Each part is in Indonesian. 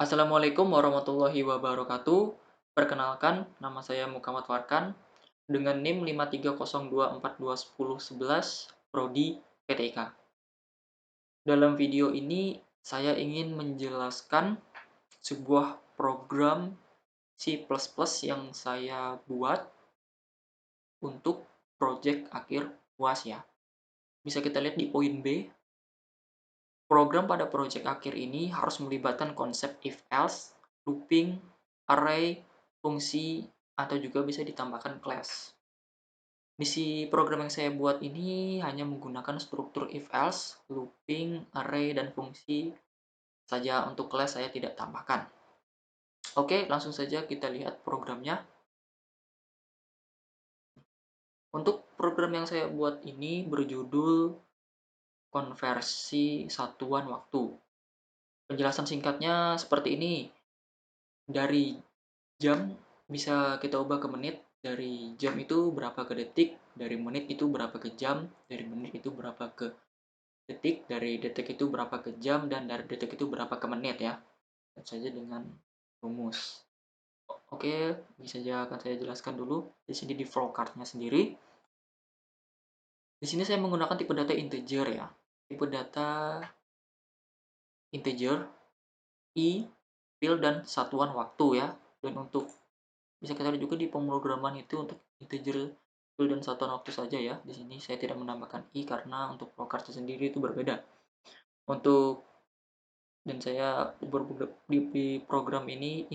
Assalamualaikum warahmatullahi wabarakatuh. Perkenalkan, nama saya Muhammad Farkan dengan NIM 53024210111 prodi PTIK. Dalam video ini saya ingin menjelaskan sebuah program C++ yang saya buat untuk project akhir UAS ya. Bisa kita lihat di poin B. Program pada proyek akhir ini harus melibatkan konsep if-else, looping, array, fungsi, atau juga bisa ditambahkan class. Misi program yang saya buat ini hanya menggunakan struktur if-else, looping, array, dan fungsi saja. Untuk class saya tidak tambahkan. Oke, langsung saja kita lihat programnya. Untuk program yang saya buat ini berjudul konversi satuan waktu. Penjelasan singkatnya seperti ini. Dari jam bisa kita ubah ke menit, dari jam itu berapa ke detik, dari menit itu berapa ke jam, dari menit itu berapa ke detik, dari detik itu berapa ke jam, dan dari detik itu berapa ke menit ya. Dan saja dengan rumus. Oke, bisa saja akan saya jelaskan dulu. Di sini di flowchartnya sendiri. Di sini saya menggunakan tipe data integer ya. Tipe data integer, i, pil, dan satuan waktu ya. Dan untuk bisa kita lihat juga di pemrograman itu untuk integer pil dan satuan waktu saja ya. Di sini saya tidak menambahkan i karena untuk flowchartnya sendiri itu berbeda. Untuk dan saya di program ini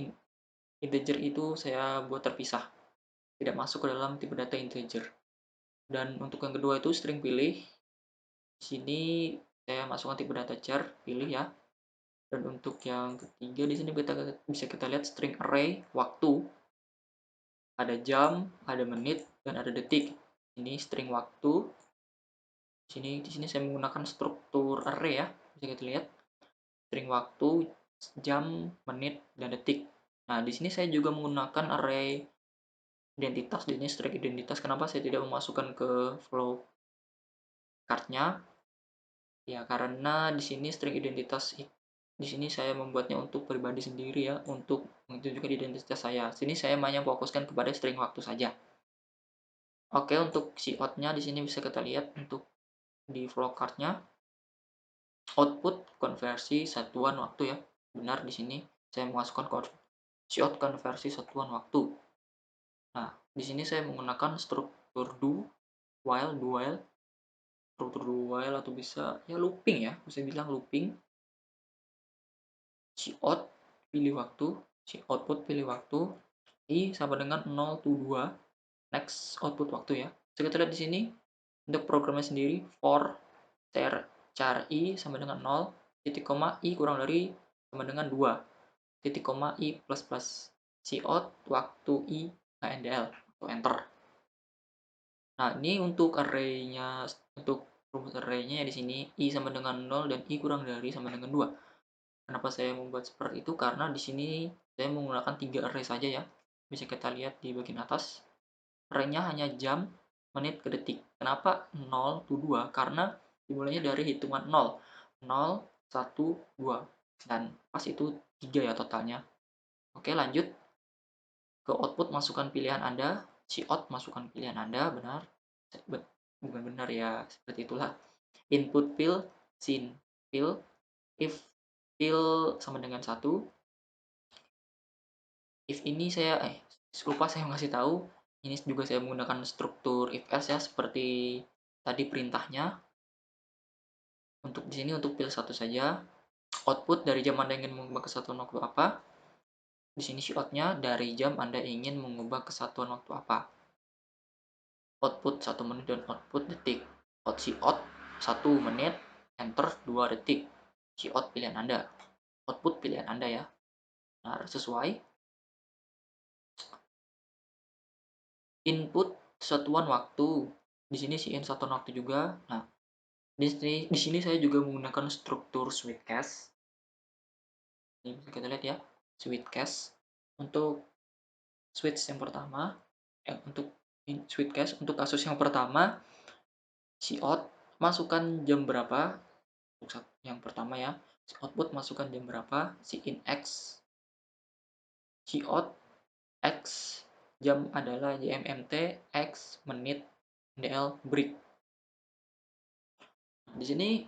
integer itu saya buat terpisah, tidak masuk ke dalam tipe data integer. Dan untuk yang kedua itu string pilih. Di sini saya masukkan tipe data char pilih ya. Dan untuk yang ketiga di sini bisa kita lihat string array waktu. Ada jam, ada menit, dan ada detik. Ini string waktu. Di sini saya menggunakan struktur array ya. Bisa kita lihat string waktu, jam, menit, dan detik. Nah, di sini saya juga menggunakan array identitas. Di sini string identitas. Kenapa saya tidak memasukkan ke flow card-nya? Ya, karena di sini string identitas di sini saya membuatnya untuk pribadi sendiri ya, untuk menunjukkan identitas saya. Sini saya hanya fokuskan kepada string waktu saja. Oke, untuk cout-nya di sini bisa kita lihat untuk di flowchartnya output konversi satuan waktu ya. Benar di sini saya memasukkan cout konversi satuan waktu. Nah, di sini saya menggunakan struktur do while, struktur do while atau bisa ya looping ya, bisa bilang looping. Cout pilih waktu, output pilih waktu, i sama dengan 0 to 2, next output waktu ya. Bisa kita lihat di sini untuk programnya sendiri for char i sama dengan 0, titik koma i kurang dari sama dengan 2, titik koma i plus plus cout waktu i handl atau enter. Nah, ini untuk array-nya, untuk rumus array-nya ya di sini i sama dengan 0 dan i kurang dari sama dengan 2. Kenapa saya membuat seperti itu? Karena di sini saya menggunakan 3 array saja ya. Bisa kita lihat di bagian atas. Array-nya hanya jam, menit ke detik. Kenapa 0 to 2? Karena dimulainya dari hitungan 0. 0, 1, 2. Dan pas itu 3 ya totalnya. Oke, lanjut. Ke output masukkan pilihan Anda. Cout masukkan pilihan Anda, benar. Bukan benar ya, seperti itulah. Input fill, sin fill, if fill sama dengan 1. If ini saya lupa saya ngasih tahu, ini juga saya menggunakan struktur if else ya, seperti tadi perintahnya. Untuk di sini untuk fill 1 saja. Output dari jam Anda ingin mengubah kesatuan waktu apa. Di sini cout-nya dari jam Anda ingin mengubah kesatuan waktu apa. Output 1 menit dan output detik. Cout 1 menit, enter 2 detik. Cout pilihan Anda. Output pilihan Anda ya. Nah, sesuai. Input satuan waktu. Di sini in satuan waktu juga. Nah, di sini saya juga menggunakan struktur switchcast. Ini bisa kita lihat ya, switchcast. Untuk switch yang pertama, untuk switchcast untuk kasus yang pertama, cout masukkan jam berapa untuk yang pertama ya. output masukkan jam berapa, in X, out X jam adalah JMMT, X menit, DL break. Di sini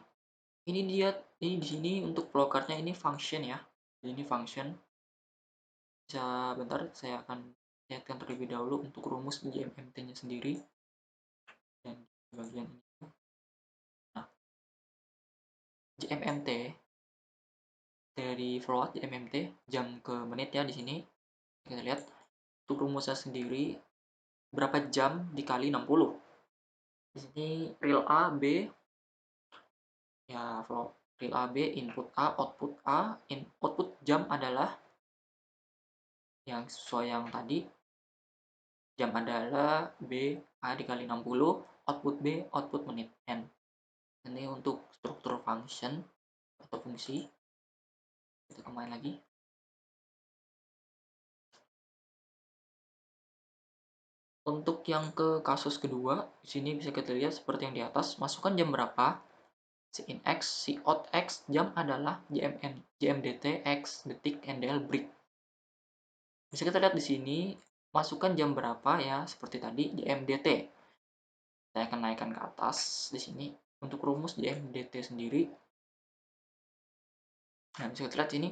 ini di sini untuk flowcardnya ini function ya. Ini function. Bisa bentar saya akan lihatkan terlebih dahulu untuk rumus JMMT-nya sendiri dan bagian ini. Nah, JMMT dari float JMMT jam ke menit ya di sini. Kita lihat untuk rumusnya sendiri berapa jam dikali 60. Di sini real A, B ya flow real A, B, input A, output jam adalah yang sesuai yang tadi, jam adalah B, A dikali 60, output B, output menit, N. Ini untuk struktur function atau fungsi. Kita kembali lagi. Untuk yang ke kasus kedua, di sini bisa kita lihat seperti yang di atas, masukkan jam berapa, in X, out X, jam adalah JMDT, X, detik, NDL, break. Bisa kita lihat di sini, masukkan jam berapa ya, seperti tadi, JMDT. Saya akan naikkan ke atas di sini. Untuk rumus JMDT sendiri, nah bisa kita lihat sini,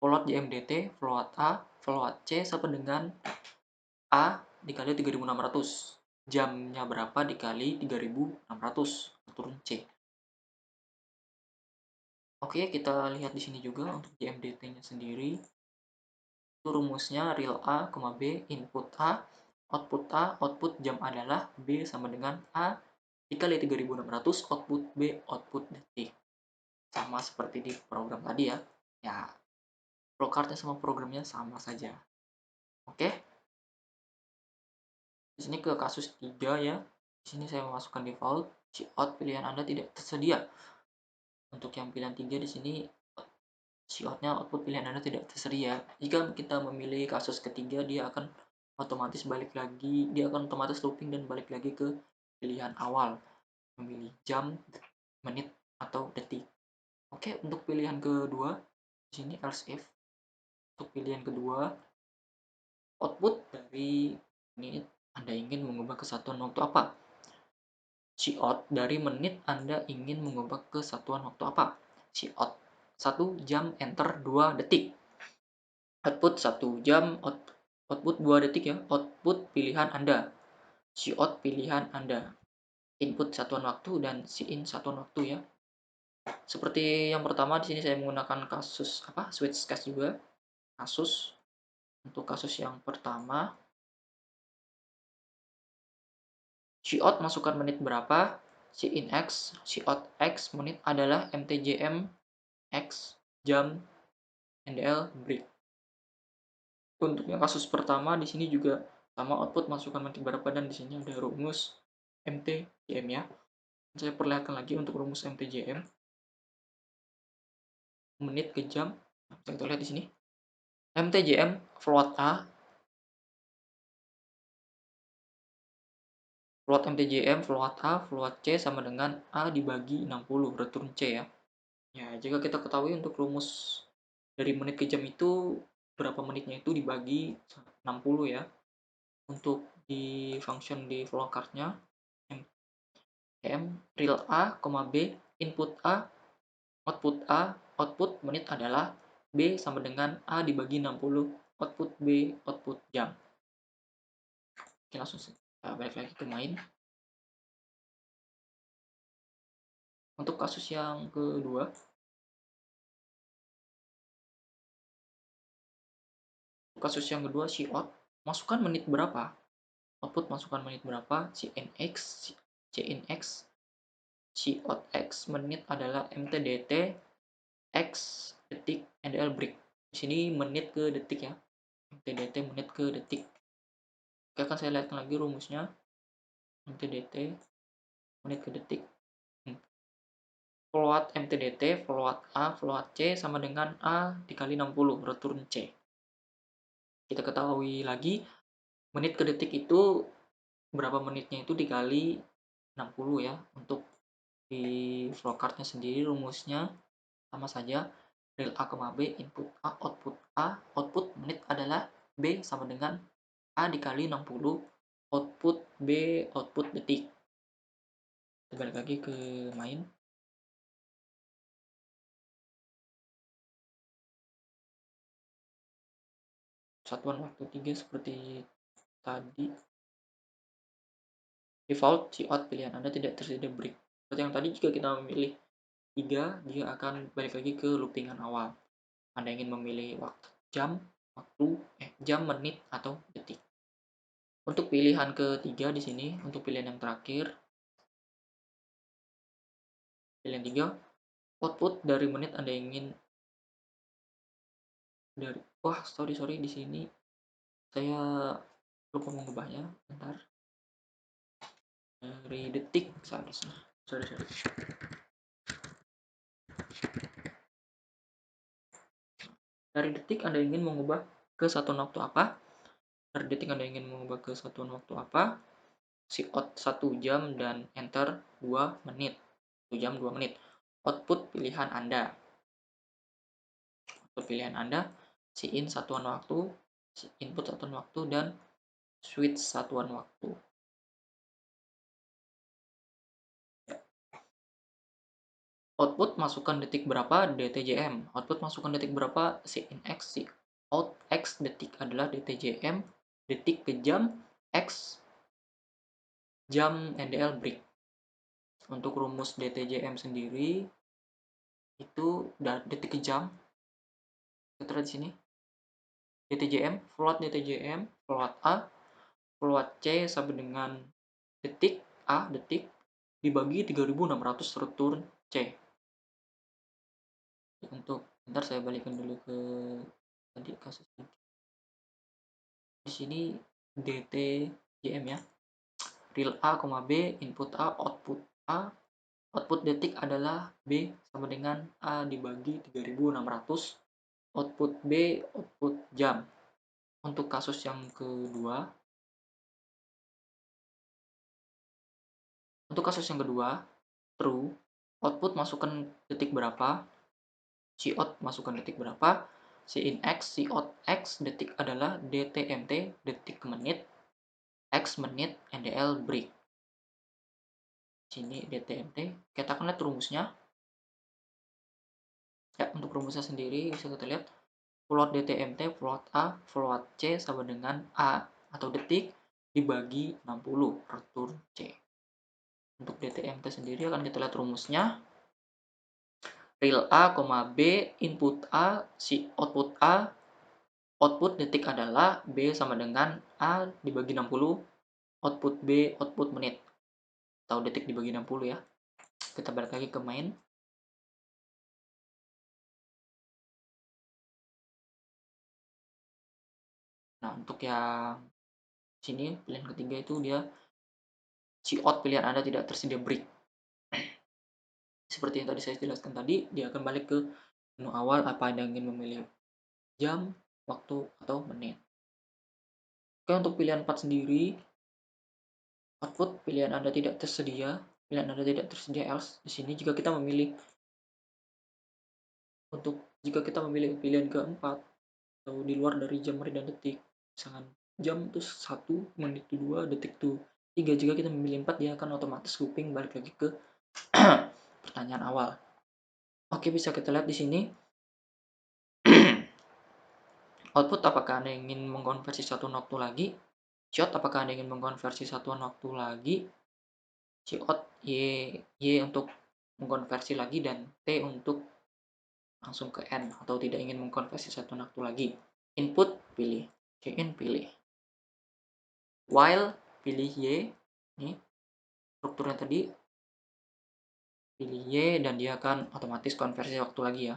float JMDT, float A, float C sama dengan A dikali 3600. Jamnya berapa dikali 3600, turun C. Oke, kita lihat di sini juga untuk JMDT-nya sendiri. Itu rumusnya real A, B, input A, output jam adalah B sama dengan A dikali 3600, output B, output detik. Sama seperti di program tadi ya. Ya, flowcardnya sama programnya sama saja. Oke. Di sini ke kasus 3 ya. Di sini saya memasukkan default, out pilihan Anda tidak tersedia. Untuk yang pilihan 3 di sini outnya output pilihan Anda tidak tersedia. Jika kita memilih kasus ketiga, dia akan otomatis balik lagi, dia akan otomatis looping dan balik lagi ke pilihan awal, memilih jam, menit, atau detik. Oke, untuk pilihan kedua, di sini else if. Untuk pilihan kedua, output dari menit Anda ingin mengubah kesatuan waktu apa? Out dari menit Anda ingin mengubah kesatuan waktu apa? Out 1 jam, enter 2 detik. Output 1 jam, output 2 detik ya. Output pilihan Anda. Out pilihan Anda. Input satuan waktu dan in satuan waktu ya. Seperti yang pertama di sini saya menggunakan kasus switch case juga. Kasus untuk kasus yang pertama, out masukkan menit berapa, in X, out X menit adalah MTJM X jam, NDL break. Untuk yang kasus pertama di sini juga sama, output masukkan menit berapa, dan di sini ada rumus MTJM ya. Saya perlihatkan lagi untuk rumus MTJM, menit ke jam. Kita lihat di sini. MTJM float A, float MTJM, float A, float C sama dengan A dibagi 60, return C ya. Ya, jika kita ketahui untuk rumus dari menit ke jam itu, berapa menitnya itu dibagi 60 ya. Untuk di function di flowcardnya, M real A, B, input A, output menit adalah B sama dengan A dibagi 60, output B, output jam. Oke, langsung balik lagi ke main. Untuk kasus yang kedua, out masukkan menit berapa, output masukkan menit berapa, in X, out X menit adalah MTDT, X detik, NDL break. Di sini menit ke detik ya, MTDT menit ke detik. Oke, akan saya lihatkan lagi rumusnya. MTDT menit ke detik. Float MTDT, float A, float C sama dengan A dikali 60, return C. Kita ketahui lagi, menit ke detik itu berapa menitnya itu dikali 60 ya. Untuk di flowcardnya sendiri rumusnya sama saja. Rel A, B, input A, output menit adalah B sama dengan A dikali 60, output B, output detik. Kita balik lagi ke main. Satuan waktu 3 seperti tadi. Default cout pilihan Anda tidak tersedia break. Seperti yang tadi, jika kita memilih 3, dia akan balik lagi ke loopingan awal. Anda ingin memilih waktu jam, menit, atau detik. Untuk pilihan ketiga di sini, untuk pilihan yang terakhir, pilihan 3, output dari menit Anda ingin dari sorry di sini saya lupa mengubahnya. Bentar. Dari detik seharusnya. Sorry. Dari detik Anda ingin mengubah ke satuan waktu apa? Dari detik Anda ingin mengubah ke satuan waktu apa? Cout 1 jam dan enter 2 menit. 1 jam 2 menit. Output pilihan Anda. Output pilihan Anda, in satuan waktu, input satuan waktu, dan switch satuan waktu. Output masukkan detik berapa, DTJM. Output masukkan detik berapa, in X, out X detik adalah DTJM, detik ke jam, X jam NDL break. Untuk rumus DTJM sendiri itu detik ke jam. Kita lihat di sini. DTJM, float A, float C sama dengan detik A, detik dibagi 3600 return C. Untuk bentar saya balikan dulu ke tadi kasus ini. Di sini DTJM ya. Real A, B, input A, output detik adalah B sama dengan A dibagi 3600, output B, output jam. Untuk kasus yang kedua, true, output masukkan detik berapa, cout masukkan detik berapa, in X, cout X detik adalah DTMT, detik ke menit, X menit, NDL break. Sini DTMT, kita akan lihat rumusnya. Ya, untuk rumusnya sendiri bisa kita lihat float DTMT, float A, float C sama dengan A atau detik dibagi 60 return C. Untuk DTMT sendiri akan kita lihat rumusnya. Real A, B, input A, output A, output detik adalah B sama dengan A dibagi 60, output B, output menit. Atau detik dibagi 60 ya. Kita balik lagi ke main. Nah, untuk yang sini, pilihan ketiga itu dia cout pilihan Anda tidak tersedia break. Seperti yang tadi saya jelaskan tadi, dia akan balik ke menu awal apa Anda ingin memilih jam, waktu, atau menit. Oke, untuk pilihan 4 sendiri, output pilihan Anda tidak tersedia, else. Di sini jika kita memilih pilihan keempat atau di luar dari jam, menit, dan detik, misalkan jam itu 1, menit itu 2, detik itu 3, jika kita memilih 4, dia akan otomatis looping balik lagi ke pertanyaan awal. Oke, bisa kita lihat di sini. Output apakah Anda ingin mengkonversi satuan waktu lagi? Cout apakah Anda ingin mengkonversi satuan waktu lagi? Cout Y untuk mengkonversi lagi, dan T untuk langsung ke N atau tidak ingin mengkonversi satuan waktu lagi. Input pilih, in pilih. While pilih Y. Ini strukturnya tadi. Pilih Y dan dia akan otomatis konversi waktu lagi ya.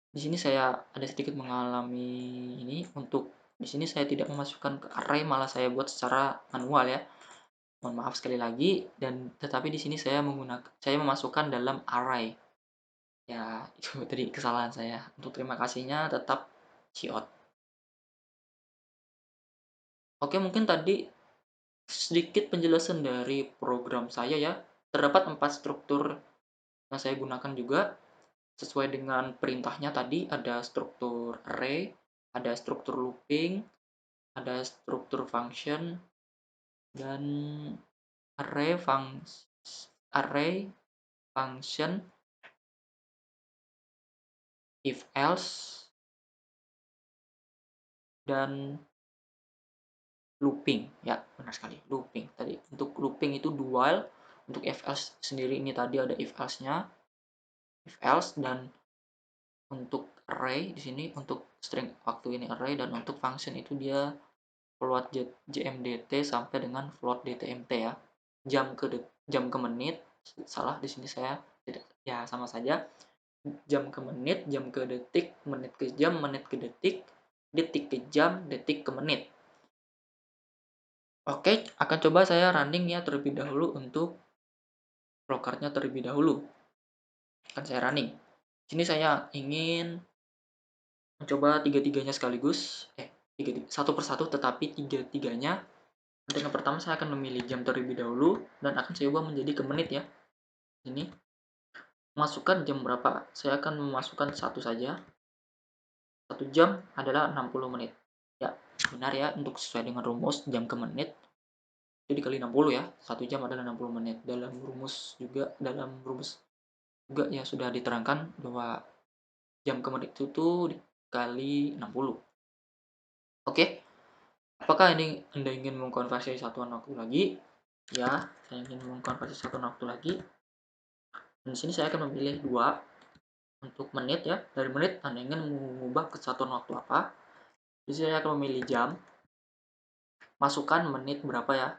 Di sini saya ada sedikit mengalami ini. Untuk di sini saya tidak memasukkan ke array, malah saya buat secara manual ya. Mohon maaf sekali lagi. Dan tetapi di sini saya memasukkan dalam array. Ya, itu tadi kesalahan saya. Untuk terima kasihnya tetap cout. Oke, mungkin tadi sedikit penjelasan dari program saya ya. Terdapat 4 struktur yang saya gunakan juga. sesuai dengan perintahnya tadi ada struktur array, ada struktur looping, ada struktur function, dan array array function, if else, dan looping. Ya, benar sekali, looping. Tadi untuk looping itu do while, untuk if else sendiri ini tadi ada if else-nya, if else, dan untuk array di sini untuk string waktu ini array, dan untuk function itu dia float jmdt sampai dengan float dtmt ya. Jam ke menit, salah di sini saya tidak, ya sama saja. Jam ke menit, jam ke detik, menit ke jam, menit ke detik, detik ke jam, detik ke menit. Oke, akan coba saya running ya terlebih dahulu untuk flowcard-nya terlebih dahulu. Akan saya running. Sini saya ingin mencoba tiga-tiganya sekaligus, satu persatu tetapi tiga-tiganya. Untuk yang pertama saya akan memilih jam terlebih dahulu dan akan saya ubah menjadi ke menit ya. Ini masukkan jam berapa? Saya akan memasukkan satu saja. 1 jam adalah 60 menit. Ya, benar ya, untuk sesuai dengan rumus jam ke menit itu dikali 60 ya. 1 jam adalah 60 menit. Dalam rumus juga ya sudah diterangkan bahwa jam ke menit itu tuh dikali 60. Oke. Apakah ini Anda ingin mengkonversi satuan waktu lagi? Ya, saya ingin mengkonversi satuan waktu lagi. Dan di sini saya akan memilih 2 untuk menit ya. Dari menit Anda ingin mengubah ke satuan waktu apa? Di sini saya akan memilih jam. Masukkan menit berapa ya?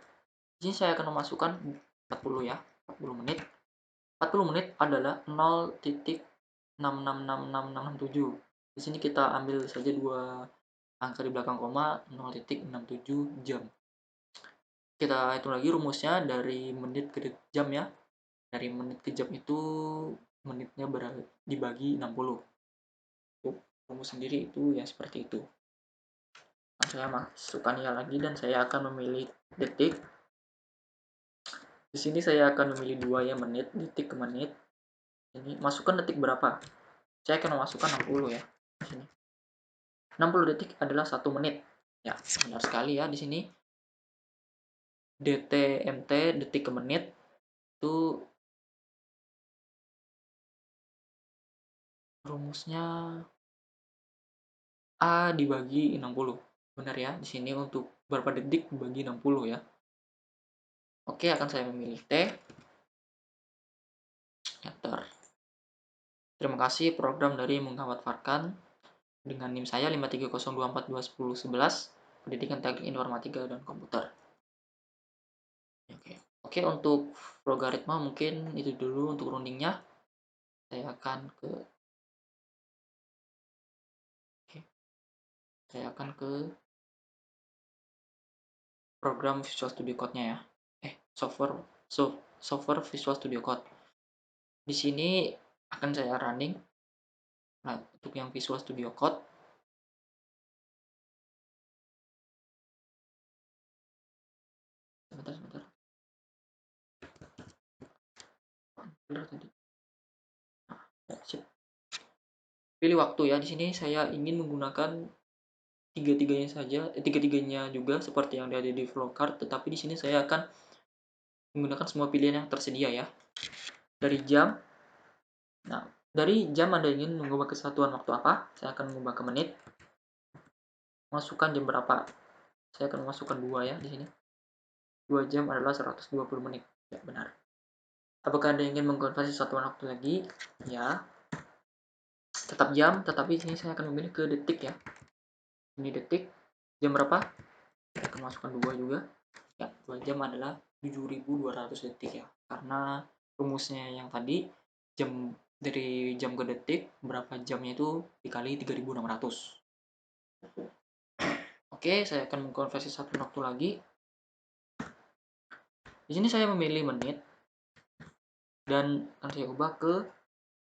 Di sini saya akan memasukkan 40 ya. 40 menit. 40 menit adalah 0,6666667. Di sini kita ambil saja 2 angka di belakang koma, 0,67 jam. Kita hitung lagi rumusnya dari menit ke jam ya. Dari menit ke jam itu menitnya dibagi 60. Rumus sendiri itu ya seperti itu. Nah, saya masukkan ya lagi dan saya akan memilih detik. Di sini saya akan memilih 2 ya, menit, detik ke menit. Ini masukkan detik berapa? Saya akan memasukkan 60 ya. Di sini. 60 detik adalah 1 menit. Ya, benar sekali ya di sini. DTMT detik ke menit itu rumusnya A dibagi 60. Benar ya, di sini untuk berapa detik dibagi 60 ya. Oke, akan saya memilih T. Enter. Terima kasih program dari Muhammad Farkan dengan NIM saya 530242111 Pendidikan Teknik Informatika dan Komputer. Oke, untuk logaritma mungkin itu dulu untuk rundingnya. Saya akan ke program Visual Studio Code-nya ya. Software Visual Studio Code. Di sini akan saya running. Nah, untuk yang Visual Studio Code sebentar. Tadi. Ya, pilih waktu ya. Di sini saya ingin menggunakan tiga-tiganya juga seperti yang ada di flowcard, tetapi di sini saya akan menggunakan semua pilihan yang tersedia ya. Dari jam. Nah, dari jam Anda ingin mengubah kesatuan waktu apa? Saya akan mengubah ke menit. Masukkan jam berapa? Saya akan memasukkan 2 ya di sini. 2 jam adalah 120 menit. Ya, benar. Apakah Anda ingin mengkonversi satuan waktu lagi? Ya. Tetap jam, tetapi di sini saya akan memilih ke detik ya. Ini detik. Jam berapa? Saya akan masukkan 2 juga. Ya, 2 jam adalah 7.200 detik ya. Karena rumusnya yang tadi jam dari jam ke detik berapa jamnya itu dikali 3.600. Oke, saya akan mengkonversi satu waktu lagi. Di sini saya memilih menit dan akan saya ubah ke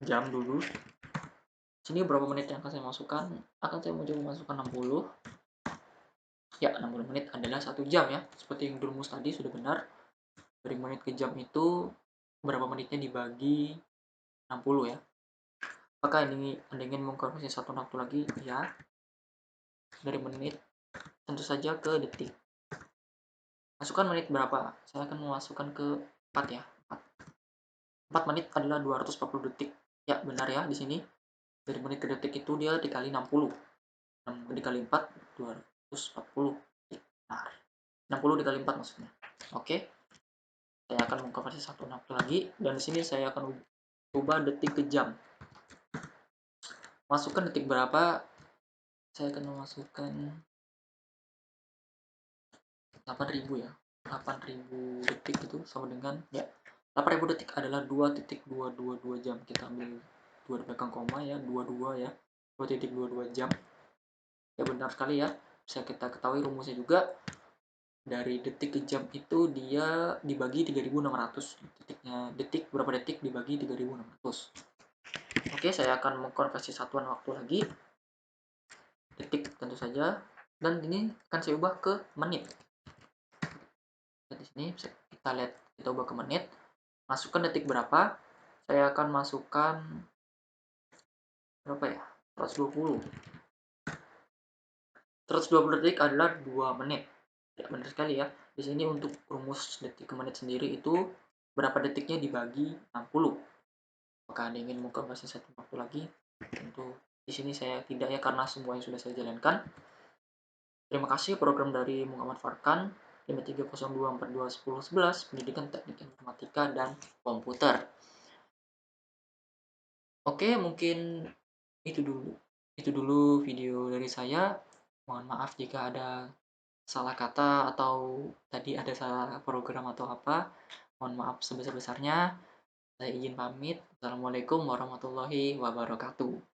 jam dulu. Sini berapa menit yang akan saya masukkan? Akan saya mencoba masukkan 60. Ya, 60 menit adalah 1 jam ya. Seperti yang rumus tadi sudah benar. Dari menit ke jam itu berapa menitnya dibagi 60 ya. Apakah ini Anda ingin mengkonversi satuan waktu lagi? Ya. Dari menit tentu saja ke detik. Masukkan menit berapa? Saya akan memasukkan ke 4 ya. 4 menit adalah 240 detik. Ya, benar ya di sini. Dari menit ke detik itu dia dikali 60. Dikali 4 240 detik. Nah, 60 dikali 4 maksudnya. Oke. Saya akan mengkonversi satu waktu lagi dan di sini saya akan ubah detik ke jam. Masukkan detik berapa? Saya akan memasukkan 8.000 ya. 8.000 detik itu sama dengan ya 8.000 detik adalah 2.222 jam. Kita ambil 2 di belakang koma ya, 22 ya. 2.22 jam. Ya benar sekali ya. Bisa kita ketahui rumusnya juga. Dari detik ke jam itu dia dibagi 3.600. Detik berapa detik dibagi 3.600. Oke, saya akan mengkonversi satuan waktu lagi. Detik tentu saja. Dan ini akan saya ubah ke menit. Di sini kita lihat, kita ubah ke menit. Masukkan detik berapa? Saya akan masukkan berapa ya? 120. 120 detik adalah 2 menit. Ya, benar sekali ya. Di sini untuk rumus detik ke menit sendiri itu berapa detiknya dibagi 60. Apakah Anda ingin mengkonversi satu waktu lagi? Tentu di sini saya tidak ya, karena semua yang sudah saya jalankan. Terima kasih program dari Muhammad Farkan 5302421011 Pendidikan Teknik Informatika dan Komputer. Oke, mungkin itu dulu. Itu dulu video dari saya. Mohon maaf jika ada salah kata atau tadi ada salah program atau apa. Mohon maaf sebesar-besarnya. Saya izin pamit. Assalamualaikum warahmatullahi wabarakatuh.